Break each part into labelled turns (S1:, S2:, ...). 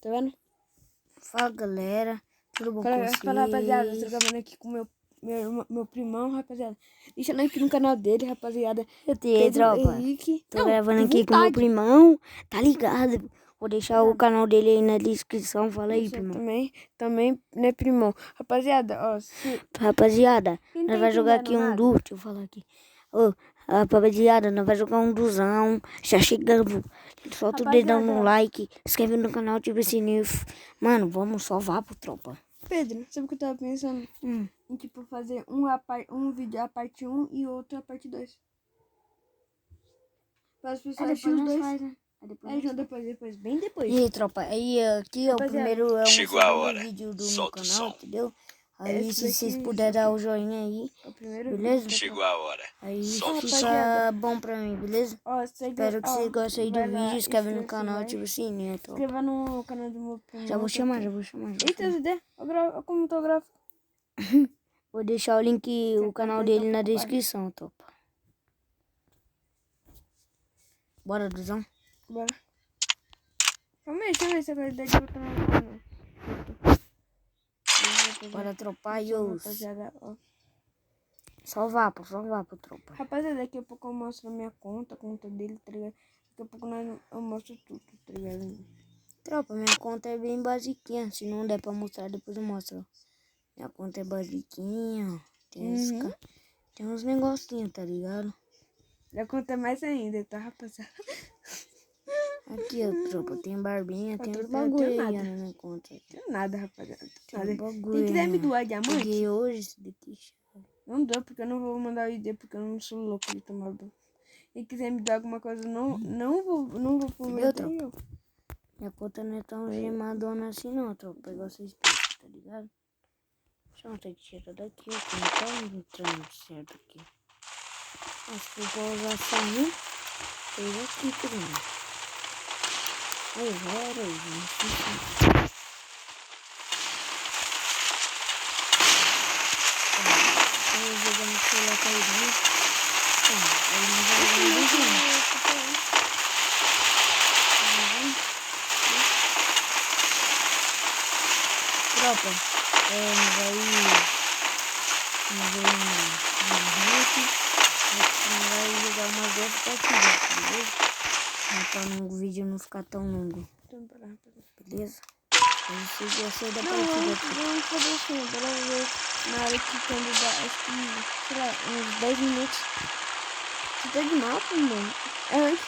S1: Tá vendo?
S2: Fala, galera. Tudo bom com vocês?
S1: Fala, rapaziada. Eu tô gravando aqui com meu primão, rapaziada. Deixa no aqui no canal dele, rapaziada.
S2: Eu tenho, tropa.
S1: Henrique.
S2: Tô gravando aqui com meu primão. Tá ligado? Vou deixar o canal dele aí na descrição. Fala aí, primão.
S1: Também, né, primão? Rapaziada, ó.
S2: Rapaziada, nós vai jogar aqui um duo. Deixa eu falar aqui. Ô, rapaziada, nós vai jogar um duzão. Já chegando. Solta o dedão no like. Inscreve no canal, ativa o sininho. Mano, vamos salvar pro tropa.
S1: Pedro, sabe o que eu tava pensando? Em tipo fazer um vídeo a parte 1 e outro a parte 2. Para as pessoas assistirem os dois.
S2: Né?
S1: Depois, bem depois.
S2: E aí, tropa, aí aqui ó, o primeiro é um segundo vídeo do meu canal, entendeu? Aí se vocês puderem dar o joinha aí, beleza?
S3: Chegou a hora.
S2: Aí fica bom pra mim, beleza?
S1: Ó,
S2: Espero que vocês gostem aí do vídeo, inscreve no canal, ativa o sininho, tropa.
S1: Inscreva no canal do meu primo.
S2: Já vou chamar.
S1: Eita, Zé, como tô gráfico.
S2: Vou deixar o link, o canal dele na descrição, tropa. Bora, Duzão?
S1: Bora. Calma aí, deixa eu ver se a qualidade botar no canal.
S2: Bora tropar e os... Salvar pro tropa.
S1: Rapaziada, daqui a pouco eu mostro a minha conta, a conta dele, tá ligado? Daqui a pouco eu mostro tudo, tá ligado?
S2: Tropa, minha conta é bem basiquinha. Se não der pra mostrar, depois eu mostro. Minha conta é basiquinha. Tem uns negocinhos, tá ligado?
S1: Minha conta é mais ainda, tá, rapaziada?
S2: Aqui, ó, tropa, tem barbinha, tem uns bagulho aí na minha conta.
S1: Tem nada, rapaziada.
S2: Tem bagulho.
S1: Quem quiser me doar diamante?
S2: Peguei hoje esse daqui.
S1: Não dou, porque eu não vou mandar o ID, porque eu não sou louco de tomar banho. Quem quiser me dar alguma coisa, não vou prometer.
S2: Minha conta não é tão gemadona assim não, tropa. Pegar vocês pensam, tá ligado? Deixa eu ter que tirar daqui, ó, que não tá entrando certo aqui. Acho que eu vou usar sair. Fez aqui, primo. Aí, era isso. Eu vou jogar no celular pra ele, né? Aí não vai dar um vídeo. Tropa, vai jogar umas 2 partidas, beleza? Pra o vídeo não ficar tão longo, beleza? Aí vocês já saem da partida aqui.
S1: Vamos fazer assim, bora ver na hora que quando dá, acho que, sei lá, uns 10 minutos. Você tá de mapa, mano? É antes,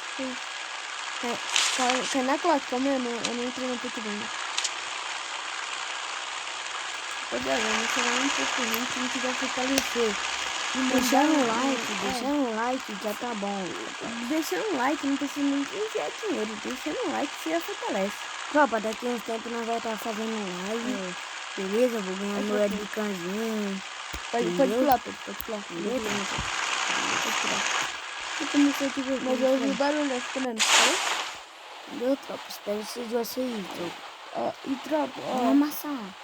S1: cai na clock, calma aí, eu não entrei no PT ainda. Rapaziada, eu não sei nem um pouco ruim, se não quiser fortalecer.
S2: Deixar um like já tá bom.
S1: Deixar um like, não precisa nem enviar dinheiro. Deixando um like, você já fortalece.
S2: Tropa, daqui a uns tempos nós vamos estar fazendo live. Beleza? Vou ganhar meu webcamzinho.
S1: Pode pular, Pedro, pode pular.
S2: Beleza?
S1: Mas eu ouvi o barulho, fica vendo?
S2: Entendeu, tropa? Espero que vocês gostem aí, tropa.
S1: E tropa,
S2: vamos amassar.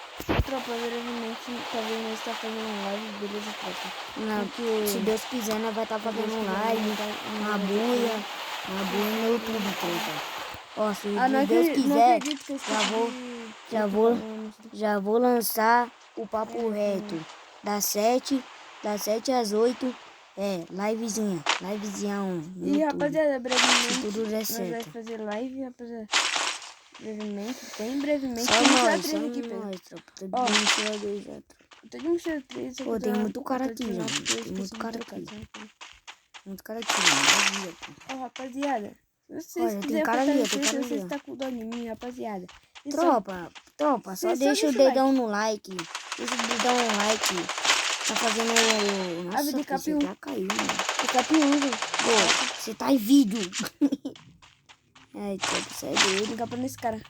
S1: Tropa, brevemente, talvez nós está fazendo live, beleza, tropa?
S2: Não, porque se Deus quiser, nós vai estar fazendo live, uma buia no YouTube, tropa. Ó, se Deus quiser, já vou lançar o papo reto das 7 às 8, livezinha 1.
S1: E rapaziada, brevemente,
S2: se tudo der
S1: nós
S2: certo.
S1: vai fazer live, rapaziada. Bem brevemente.
S2: Só nós, tropa. Tô de mochila 2 já, tropa.
S1: Tô de mochila 3.
S2: Pô, tem muito cara aqui, gente. Tem muito cara aqui. Muito cara aqui, mano.
S1: Ó, rapaziada. Se
S2: Olha,
S1: vocês
S2: tem cara ali,
S1: se vocês tá com dó de mim, rapaziada.
S2: Tropa, só deixa o dedão no like. Deixa o dedão no like. Tá fazendo... Nossa, você já caiu, mano.
S1: DK1, gente.
S2: Pô, você tá em vídeo. Tropa, sai dele.
S1: Tem capa nesse cara.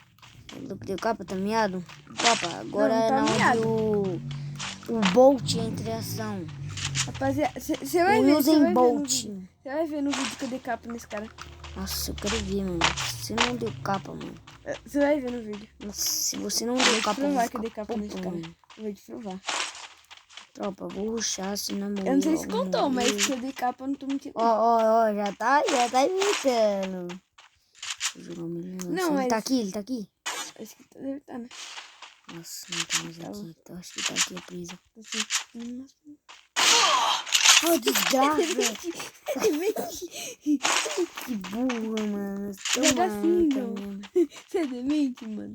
S2: Deu capa, tá miado? Tropa, agora
S1: não tá
S2: o Bolt entra em ação.
S1: Rapaziada, você vai ver.
S2: Usain Bolt.
S1: Você vai ver no vídeo que eu dei capa nesse cara.
S2: Nossa, eu quero ver, mano. Você não deu capa, mano.
S1: Você vai ver no vídeo.
S2: Nossa, se você não deu capa, eu vou
S1: que eu dei capa nesse cara. Eu vou te provar.
S2: Tropa, vou rushar se não morrer.
S1: Eu não sei se contou, mas se eu dei capa, eu não tô mentindo.
S2: Ó, já tá imitando.
S1: Não,
S2: ele tá aqui?
S1: Acho que deve estar, né?
S2: Nossa, não tem mais aqui. Então acho que tá aqui a presa. Oh, desgraça! Que burra, mano.
S1: Joga assim,
S2: Toma,
S1: João.
S2: mesmo.
S1: Você é demente, mano.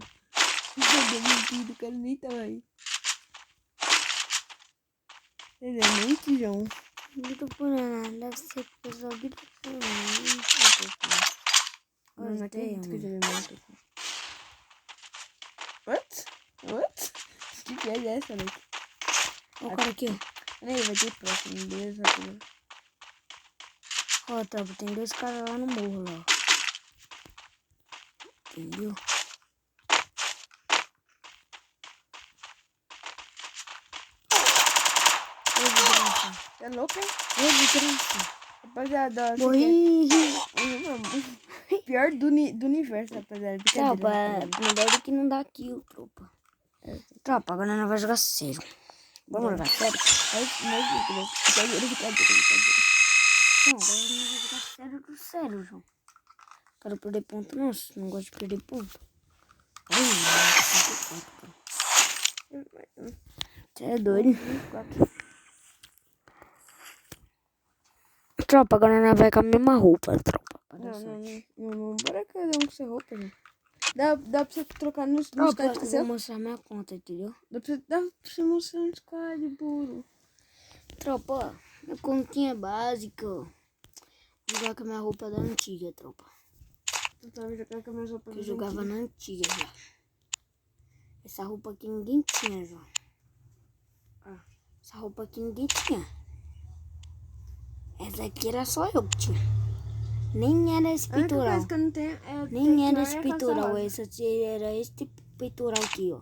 S1: Você é demente, o cara nem tava aí. Você é demente, João.
S2: Bitupuna, deve ser pessoal Bitupuna.
S1: Não, não acredito que eu
S2: mano.
S1: joguei muito. What? What? Que é essa, Leque?
S2: Ó o cara aqui, ó.
S1: Peraí, vai ter próximo, beleza? Rápido.
S2: Ó, tropa, tem 2 caras lá no morro, lá, ó. Entendeu? Ô, desgraça.
S1: Você é louco, hein?
S2: Ô, desgraça.
S1: Rapaziada, ó,
S2: Morri.
S1: pior do universo, rapaziada.
S2: Tropa,
S1: Brincadeira.
S2: melhor do que não dar kill, tropa. Tropa, agora nós vamos jogar sério. Vamos jogar sério?
S1: Brincadeira.
S2: Não, agora nós vamos jogar sério do sério, João. Quero perder ponto, não. Não gosto de perder ponto. Ai, mano, cara. Você é doido.
S1: 24.
S2: Tropa, agora nós vai com a mesma roupa, tropa.
S1: Não, bora cada um com sua roupa, gente. Dá pra você trocar no
S2: Tropa,
S1: squad,
S2: eu vou mostrar minha conta, entendeu?
S1: dá pra você mostrar no squad, burro.
S2: Tropa, ó, minha continha é básica, ó. Vou jogar com a minha roupa da antiga, tropa.
S1: Eu tava jogando com as minhas roupas.
S2: Que eu jogava na antiga, já. Essa roupa aqui ninguém tinha, João. Essa roupa aqui ninguém tinha. Essa aqui era só eu que tinha. Nem era esse
S1: A única
S2: peitoral.
S1: coisa que eu não tenho é...
S2: Nem era esse
S1: a calça
S2: peitoral.
S1: rosa.
S2: Essa era esse tipo de peitoral aqui, ó.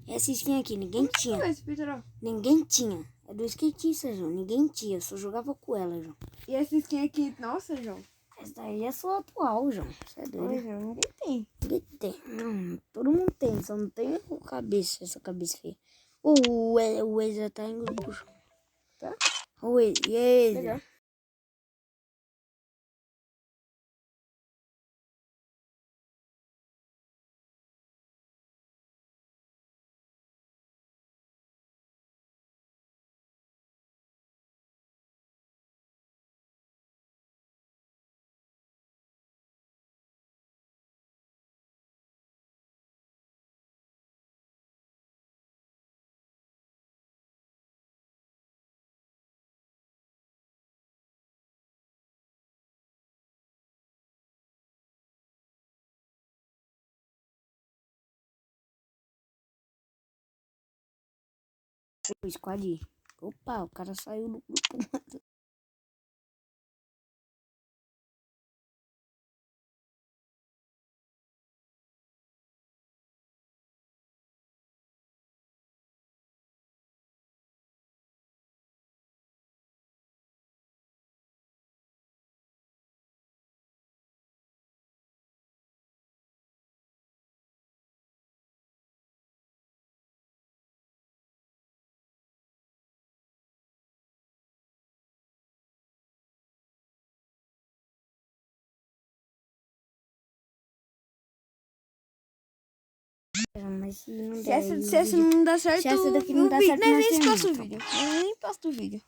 S2: Essa skin aqui, ninguém tinha.
S1: Qual é esse peitoral?
S2: Ninguém tinha. É do skatista, João. Ninguém tinha. Eu só jogava com ela, João.
S1: E essa skin aqui, nossa, João.
S2: Essa daí é sua atual, João. Você é doido?
S1: Olha, João, ninguém tem.
S2: Ninguém tem. Não, todo mundo tem. Só não tem o cabeça, essa cabeça feia. O Eza tá em grupo, João.
S1: Tá?
S2: O Eza. E aí,
S1: Legal.
S2: Eza? O squad. Opa, o cara saiu do grupo. Mas se não der,
S1: Se
S2: aí o
S1: essa
S2: vídeo-
S1: não dá certo,
S2: se essa daqui não dá certo,
S1: nós
S2: nós
S1: nem posta o
S2: termina,
S1: vídeo. Nós nem posta o vídeo.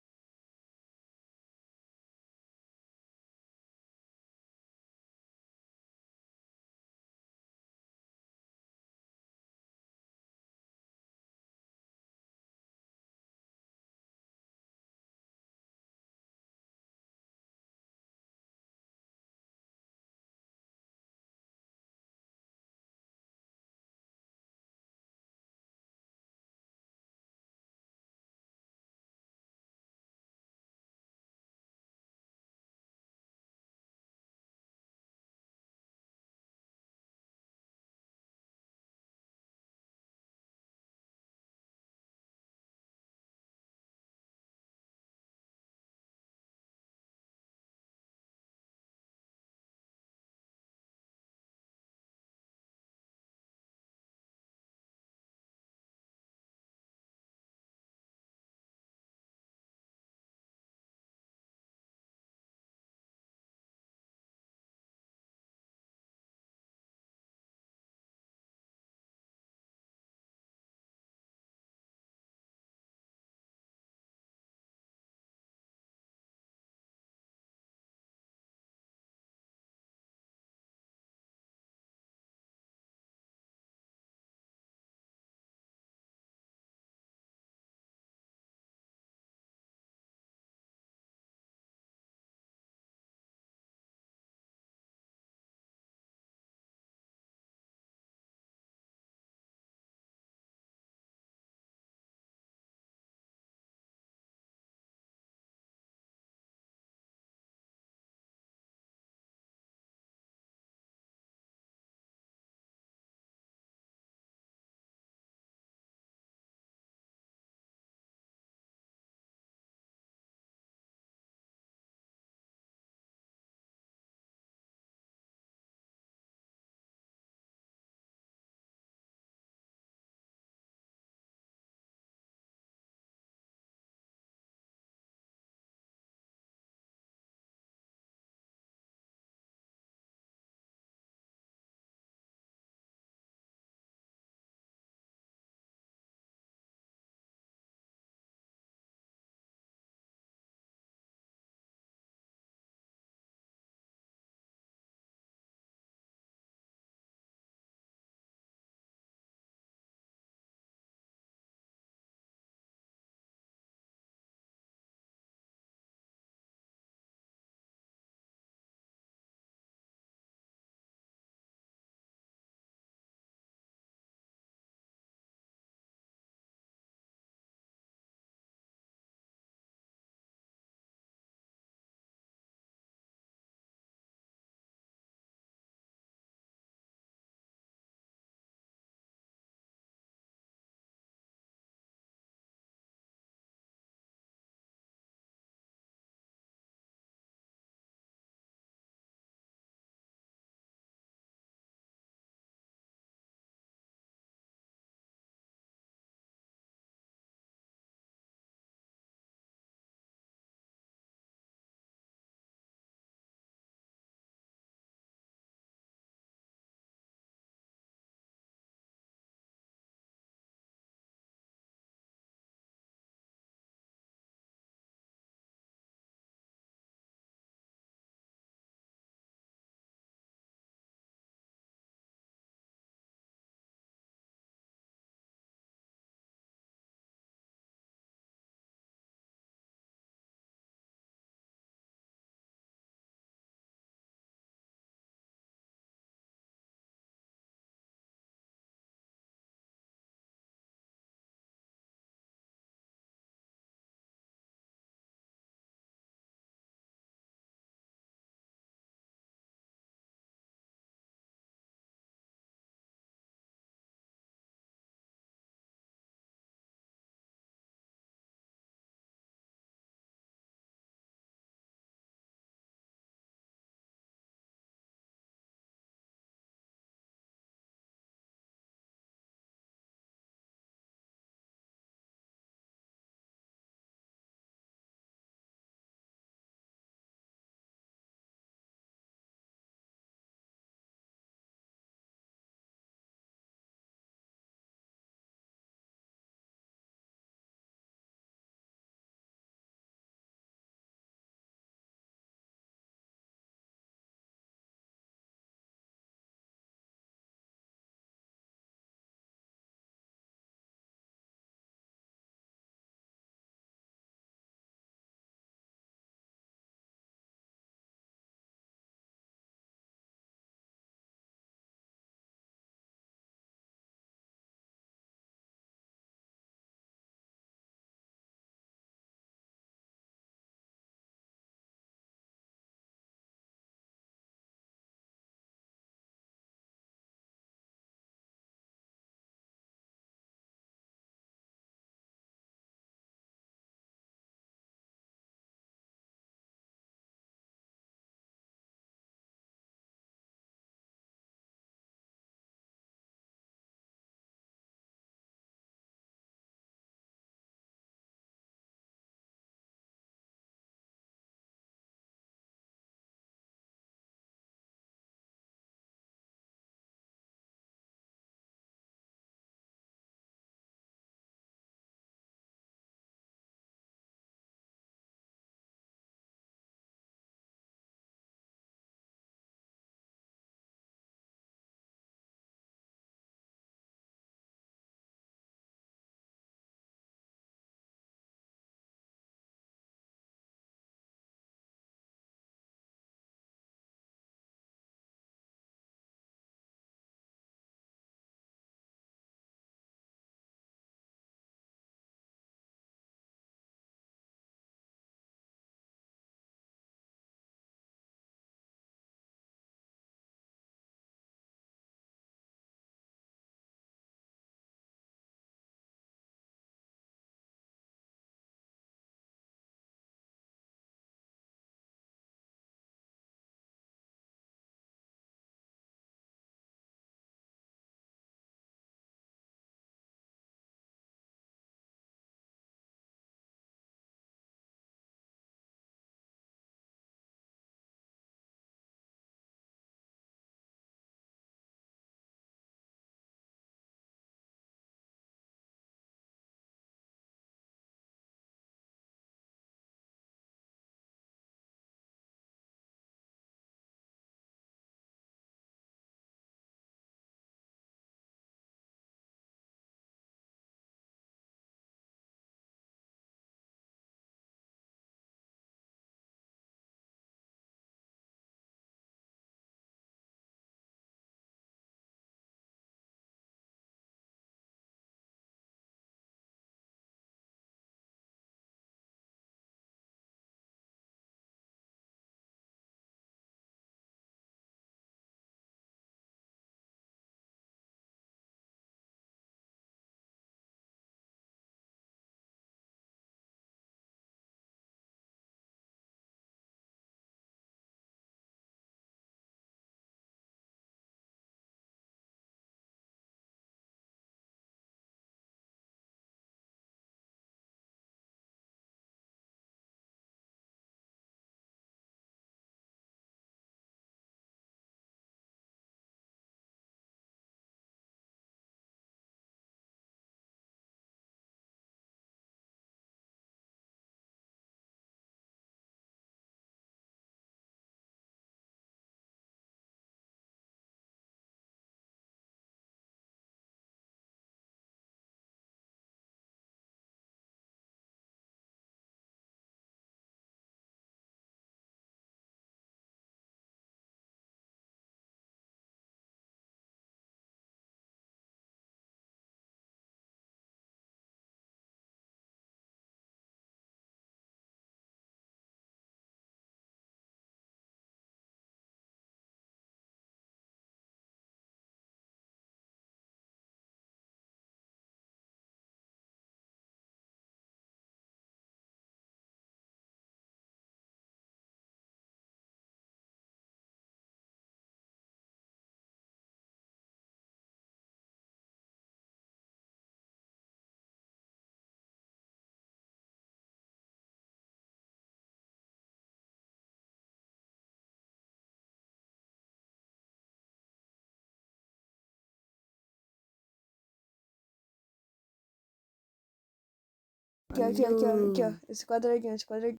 S1: Aqui, ó. Esse quadradinho, esse quadradinho.